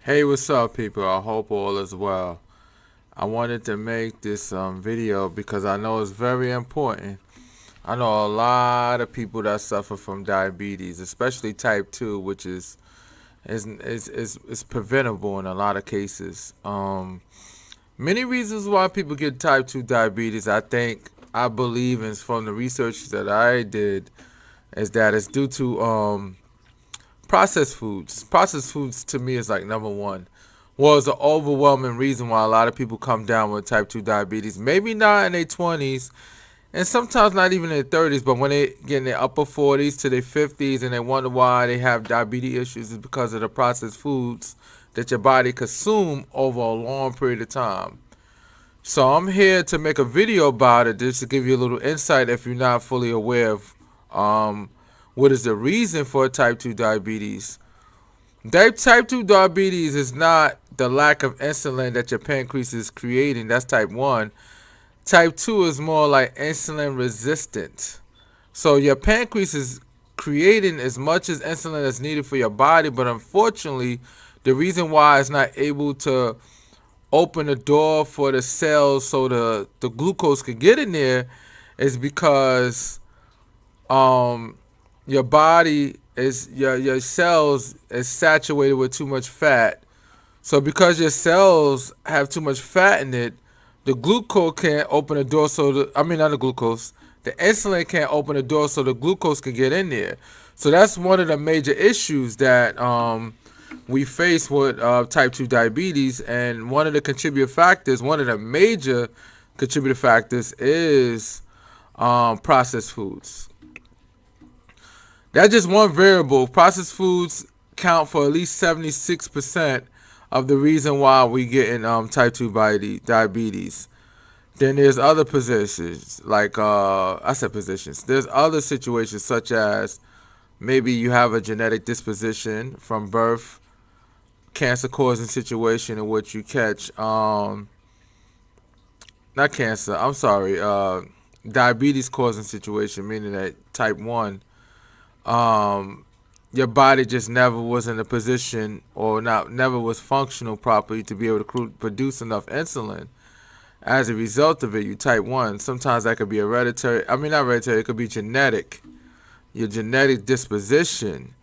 Hey, what's up, people? I hope all is well. I wanted to make this video because I know it's very important. I know a lot of people that suffer from diabetes, especially type 2, which is preventable in a lot of cases. Many reasons why people get type 2 diabetes, I believe, is from the research that I did, is that it's due to processed foods. Processed foods to me is like number one. Well, it's an overwhelming reason why a lot of people come down with type 2 diabetes. Maybe not in their 20s, and sometimes not even in their 30s, but when they get in their upper 40s to their 50s and they wonder why they have diabetes issues, is because of the processed foods that your body consume over a long period of time. So I'm here to make a video about it just to give you a little insight if you're not fully aware of um, what is the reason for type 2 diabetes. Type 2 diabetes is not the lack of insulin that your pancreas is creating. That's type 1. Type 2 is more like insulin resistant. So your pancreas is creating as much as insulin as needed for your body, but unfortunately, the reason why it's not able to open the door for the cells so the glucose can get in there is because um your body is your cells is saturated with too much fat. So because your cells have too much fat in it, the glucose can't open the door not the glucose, the insulin can't open the door so the glucose can get in there. So that's one of the major issues that we face with type 2 diabetes, and one of the one of the major contributor factors is processed foods. That's just one variable. Processed foods count for at least 76% of the reason why we get in type 2 diabetes. Then there's other positions, like I said positions. There's other situations such as maybe you have a genetic disposition from birth, cancer causing situation in which you catch not cancer, I'm sorry, diabetes causing situation, meaning that type 1, um, your body just never was in a position or never was functional properly to be able to produce enough insulin. As a result of it, you type 1. Sometimes that could be hereditary. I mean, not hereditary, it could be genetic. Your genetic disposition.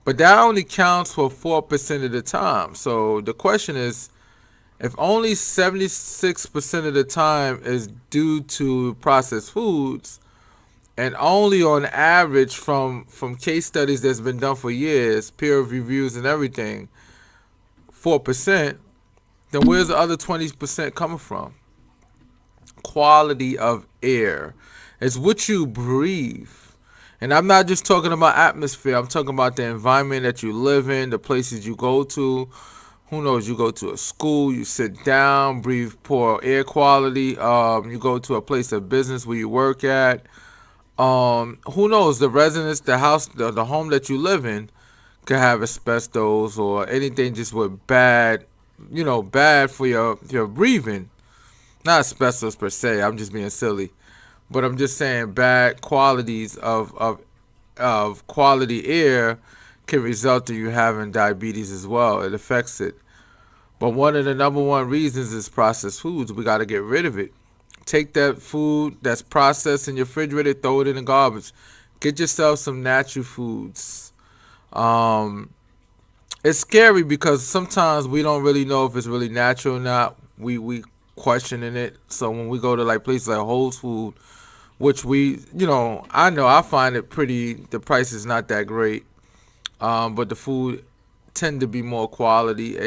But that only counts for 4% of the time. So the question is, if only 76% of the time is due to processed foods, and only on average from case studies that's been done for years, peer reviews and everything, 4%, then where's the other 20% coming from? Quality of air. It's what you breathe. And I'm not just talking about atmosphere. I'm talking about the environment that you live in, the places you go to. Who knows? You go to a school, you sit down, breathe poor air quality. You go to a place of business where you work at. Who knows? The residence, the house, the home that you live in could have asbestos or anything just with bad, bad for your breathing. Not asbestos per se. I'm just being silly, but I'm just saying bad qualities of quality air can result in you having diabetes as well. It affects it. But one of the number one reasons is processed foods. We got to get rid of it. Take that food that's processed in your refrigerator, throw it in the garbage. Get yourself some natural foods. Um, it's scary because sometimes we don't really know if it's really natural or not. We questioning it. So when we go to like places like Whole Food, which I know I find it pretty. The price is not that great, but the food tend to be more quality.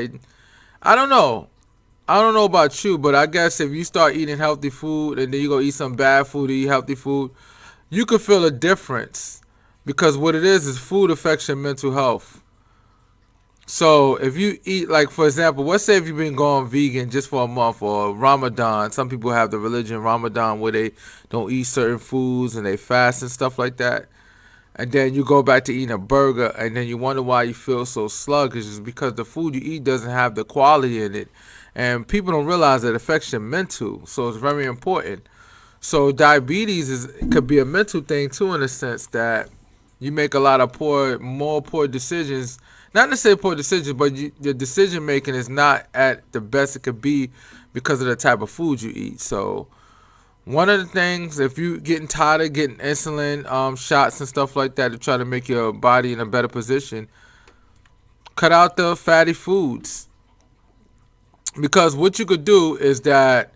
I don't know. I don't know about you, but I guess if you start eating healthy food and then you go eat some bad food or eat healthy food, you could feel a difference because what it is food affects your mental health. So if you eat, like for example, let's say if you've been going vegan just for a month or Ramadan, some people have the religion Ramadan where they don't eat certain foods and they fast and stuff like that. And then you go back to eating a burger and then you wonder why you feel so sluggish. It's because the food you eat doesn't have the quality in it. And people don't realize that it affects your mental. So it's very important. So diabetes could be a mental thing too, in a sense that you make a lot of more poor decisions. Not necessarily poor decisions, but your decision making is not at the best it could be because of the type of food you eat. So one of the things, if you getting tired of getting insulin shots and stuff like that to try to make your body in a better position, cut out the fatty foods. Because what you could do is that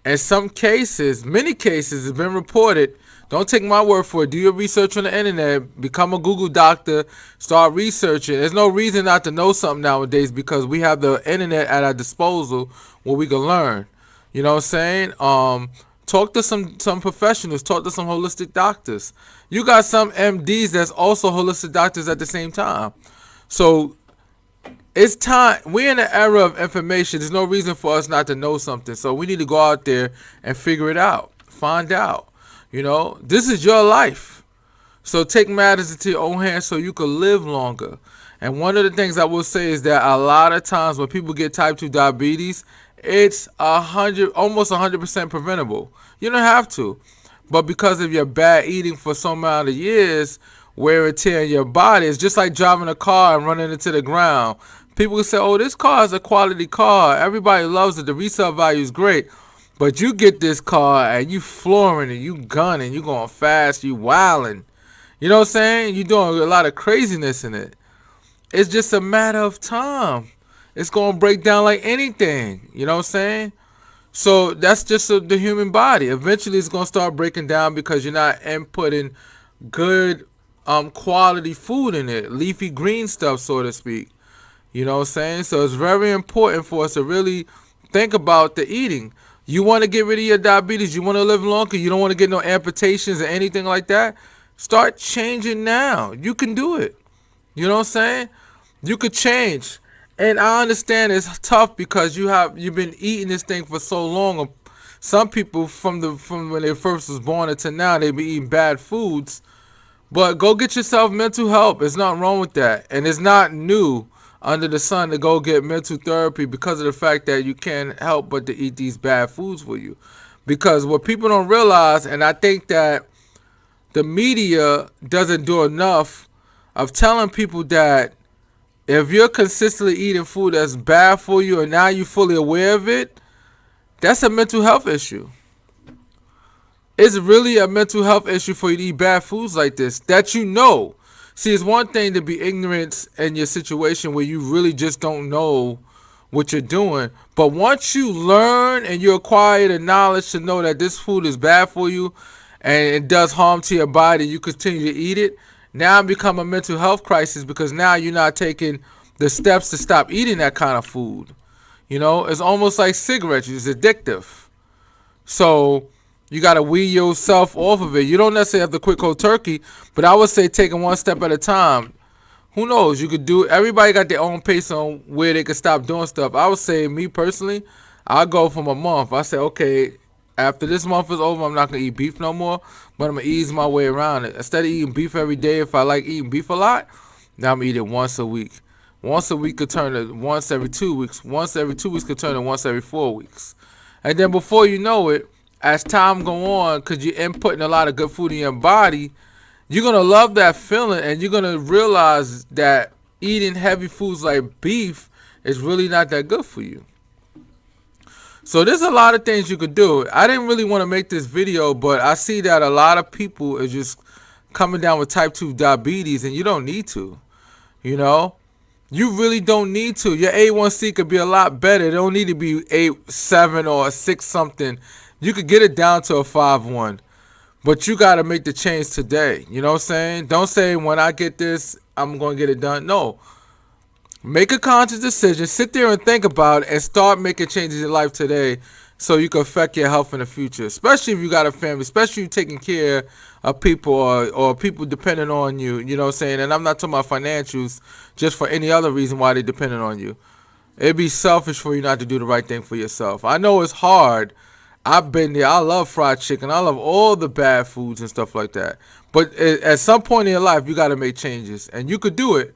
in some cases, many cases, it's been reported. Don't take my word for it. Do your research on the internet. Become a Google doctor. Start researching. There's no reason not to know something nowadays because we have the internet at our disposal where we can learn. You know what I'm saying? Talk to some professionals. Talk to some holistic doctors. You got some MDs that's also holistic doctors at the same time. So it's time. We're in an era of information. There's no reason for us not to know something. So we need to go out there and figure it out. Find out. You know, this is your life. So take matters into your own hands so you can live longer. And one of the things I will say is that a lot of times when people get type 2 diabetes, it's almost 100% preventable. You don't have to. But because of your bad eating for so many years, wear and tear in your body, it's just like driving a car and running into the ground. People say, oh, this car is a quality car. Everybody loves it. The resale value is great. But you get this car and you flooring it, you gunning, you going fast, you wilding. You know what I'm saying? You doing a lot of craziness in it. It's just a matter of time. It's going to break down like anything. You know what I'm saying? So that's just the human body. Eventually it's going to start breaking down because you're not inputting good quality food in it. Leafy green stuff, so to speak. You know what I'm saying? So it's very important for us to really think about the eating. You want to get rid of your diabetes. You want to live longer. You don't want to get no amputations or anything like that. Start changing now. You can do it. You know what I'm saying? You could change. And I understand it's tough because you've been eating this thing for so long. Some people from when they first was born until now, they be eating bad foods. But go get yourself mental help. There's nothing wrong with that. And it's not new under the sun to go get mental therapy because of the fact that you can't help but to eat these bad foods for you. Because what people don't realize, and I think that the media doesn't do enough of telling people that if you're consistently eating food that's bad for you and now you're fully aware of it, that's a mental health issue. It's really a mental health issue for you to eat bad foods like this that you know. See, it's one thing to be ignorant in your situation where you really just don't know what you're doing. But once you learn and you acquire the knowledge to know that this food is bad for you and it does harm to your body, you continue to eat it, now it become a mental health crisis because now you're not taking the steps to stop eating that kind of food. You know, it's almost like cigarettes. It's addictive. So you got to wean yourself off of it. You don't necessarily have to quit cold turkey, but I would say taking one step at a time. Who knows? You could do. Everybody got their own pace on where they can stop doing stuff. I would say, me personally, I'll go from a month. I say, okay, after this month is over, I'm not going to eat beef no more, but I'm going to ease my way around it. Instead of eating beef every day, if I like eating beef a lot, now I'm eating once a week. Once a week could turn to once every 2 weeks. Once every 2 weeks could turn to once every 4 weeks. And then before you know it, as time go on, because you're inputting a lot of good food in your body, you're going to love that feeling and you're going to realize that eating heavy foods like beef is really not that good for you. So there's a lot of things you could do. I didn't really want to make this video, but I see that a lot of people are just coming down with type 2 diabetes and you don't need to. You know? You really don't need to. Your A1C could be a lot better. It don't need to be 8, 7, or 6 something. You could get it down to a 5-1. But you got to make the change today. You know what I'm saying? Don't say when I get this, I'm going to get it done. No. Make a conscious decision. Sit there and think about it and start making changes in your life today so you can affect your health in the future. Especially if you got a family. Especially if you're taking care of people or people depending on you. You know what I'm saying? And I'm not talking about financials just for any other reason why they're depending on you. It'd be selfish for you not to do the right thing for yourself. I know it's hard. I've been there. I love fried chicken. I love all the bad foods and stuff like that. But at some point in your life, you got to make changes. And you could do it.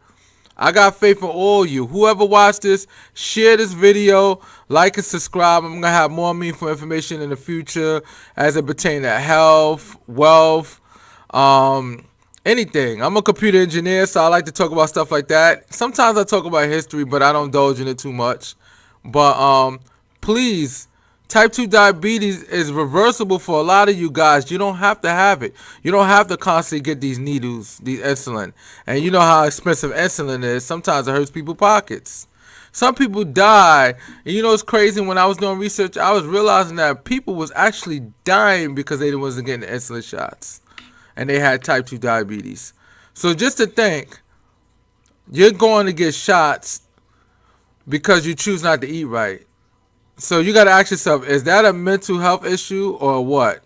I got faith in all you. Whoever watched this, share this video, like and subscribe. I'm going to have more meaningful information in the future as it pertains to health, wealth, anything. I'm a computer engineer, so I like to talk about stuff like that. Sometimes I talk about history, but I don't indulge in it too much. But please, type 2 diabetes is reversible for a lot of you guys. You don't have to have it. You don't have to constantly get these needles, these insulin. And you know how expensive insulin is. Sometimes it hurts people's pockets. Some people die. And you know it's crazy, when I was doing research, I was realizing that people was actually dying because they wasn't getting the insulin shots. And they had type 2 diabetes. So just to think, you're going to get shots because you choose not to eat right. So you got to ask yourself, is that a mental health issue or what?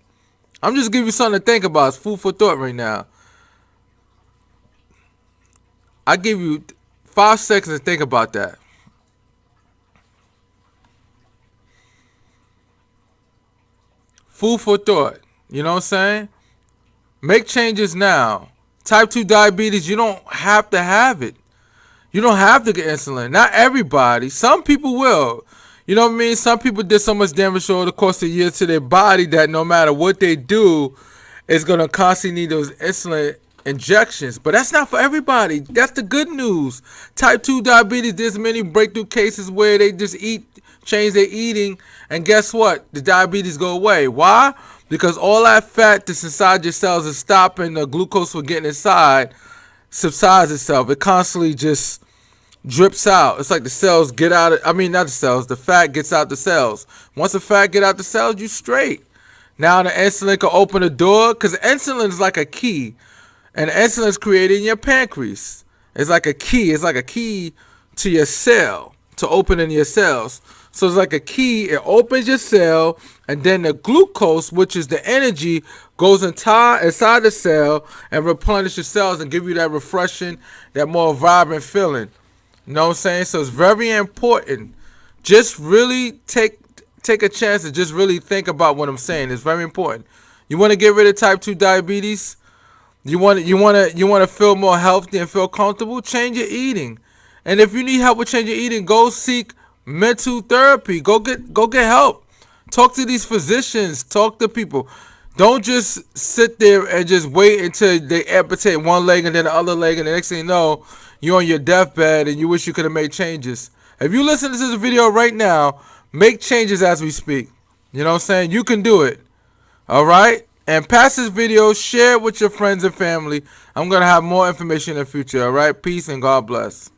I'm just giving you something to think about. It's food for thought right now. I give you 5 seconds to think about that. Food for thought. You know what I'm saying? Make changes now. Type 2 diabetes, you don't have to have it. You don't have to get insulin. Not everybody. Some people will. You know what I mean? Some people did so much damage over the course of a year to their body that no matter what they do, it's going to constantly need those insulin injections. But that's not for everybody. That's the good news. Type 2 diabetes, there's many breakthrough cases where they just change their eating, and guess what? The diabetes go away. Why? Because all that fat that's inside your cells is stopping the glucose from getting inside, subsides itself. It constantly just drips out. It's like the cells get out of, I mean, not the cells, the fat gets out the cells. Once the fat get out the cells, you straight. Now the insulin can open the door, because insulin is like a key. And insulin is created in your pancreas. It's like a key. It's like a key to your cell, to open in your cells. So it's like a key. It opens your cell, and then the glucose, which is the energy, goes inside the cell and replenishes your cells and give you that refreshing, that more vibrant feeling. You know what I'm saying? So it's very important. Just really take a chance to just really think about what I'm saying. It's very important. You want to get rid of type 2 diabetes? You want to feel more healthy and feel comfortable? Change your eating. And if you need help with changing your eating, go seek mental therapy. Go get help. Talk to these physicians. Talk to people. Don't just sit there and just wait until they amputate one leg and then the other leg, and the next thing you know, you're on your deathbed and you wish you could have made changes. If you listen to this video right now, make changes as we speak. You know what I'm saying? You can do it. All right? And pass this video, share it with your friends and family. I'm going to have more information in the future. All right? Peace and God bless.